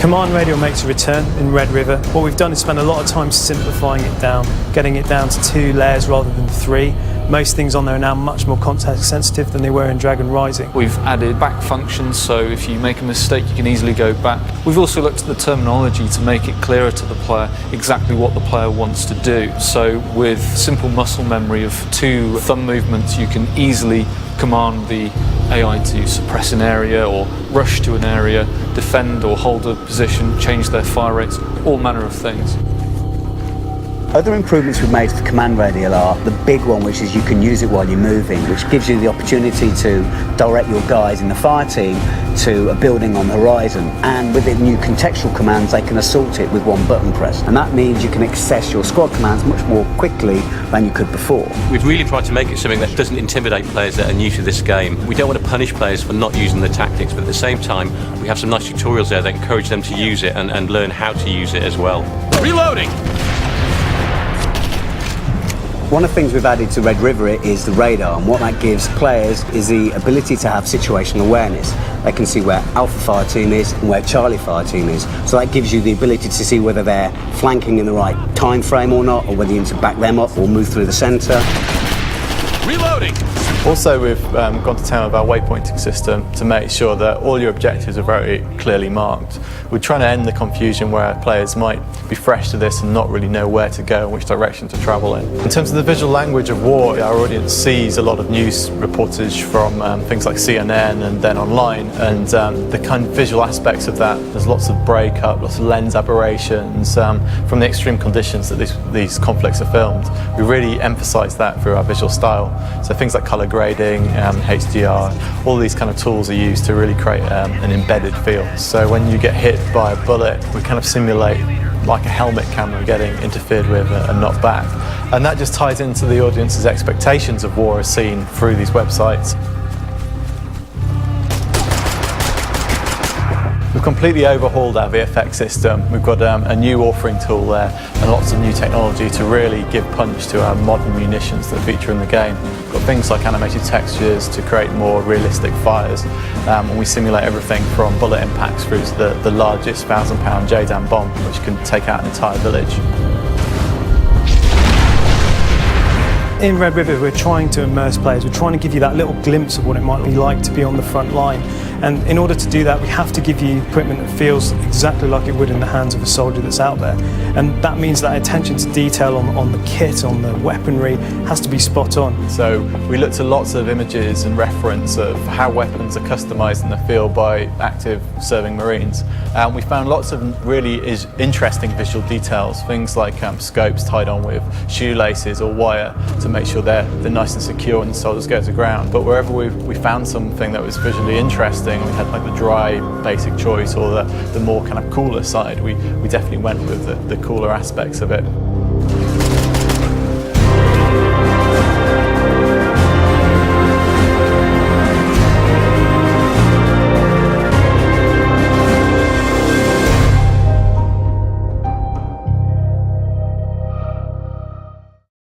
Command radio makes a return in Red River. What we've done is spend a lot of time simplifying it down, getting it down to 2 layers rather than 3. Most things on there are now much more context sensitive than they were in Dragon Rising. We've added back functions, so if you make a mistake you can easily go back. We've also looked at the terminology to make it clearer to the player exactly what the player wants to do. So with simple muscle memory of 2 thumb movements you can easily command the AI to suppress an area or rush to an area, defend or hold a position, change their fire rates, all manner of things. Other improvements we've made to the command radial are the big one, which is you can use it while you're moving, which gives you the opportunity to direct your guys in the fire team to a building on the horizon. And with the new contextual commands, they can assault it with 1 button press. And that means you can access your squad commands much more quickly than you could before. We've really tried to make it something that doesn't intimidate players that are new to this game. We don't want to punish players for not using the tactics, but at the same time, we have some nice tutorials there that encourage them to use it and learn how to use it as well. Reloading! One of the things we've added to Red River is the radar, and what that gives players is the ability to have situational awareness. They can see where Alpha Fire Team is and where Charlie Fire Team is. So that gives you the ability to see whether they're flanking in the right time frame or not, or whether you need to back them up or move through the centre. Reloading! Also, we've gone to town with our waypointing system to make sure that all your objectives are very clearly marked. We're trying to end the confusion where players might be fresh to this and not really know where to go and which direction to travel in. In terms of the visual language of war, our audience sees a lot of news reportage from things like CNN and then online, and the kind of visual aspects of that, there's lots of breakup, lots of lens aberrations from the extreme conditions that these conflicts are filmed. We really emphasise that through our visual style. So things like colour grading, HDR, all these kind of tools are used to really create an embedded feel. So when you get hit by a bullet, we kind of simulate like a helmet camera getting interfered with and knocked back. And that just ties into the audience's expectations of war as seen through these websites. We've completely overhauled our VFX system. We've got a new authoring tool there and lots of new technology to really give punch to our modern munitions that feature in the game. We've got things like animated textures to create more realistic fires, and we simulate everything from bullet impacts through to the largest 1,000-pound GamerzDan bomb, which can take out an entire village. In Red River, we're trying to immerse players. We're trying to give you that little glimpse of what it might be like to be on the front line. And in order to do that, we have to give you equipment that feels exactly like it would in the hands of a soldier that's out there. And that means that attention to detail on the kit, on the weaponry, has to be spot on. So we looked at lots of images and reference of how weapons are customised in the field by active serving Marines. And we found lots of really interesting visual details, things like scopes tied on with shoelaces or wire to make sure they're nice and secure when the soldiers go to ground. But wherever we found something that was visually interesting, we had like the dry basic choice or the more kind of cooler side, we definitely went with the cooler aspects of it.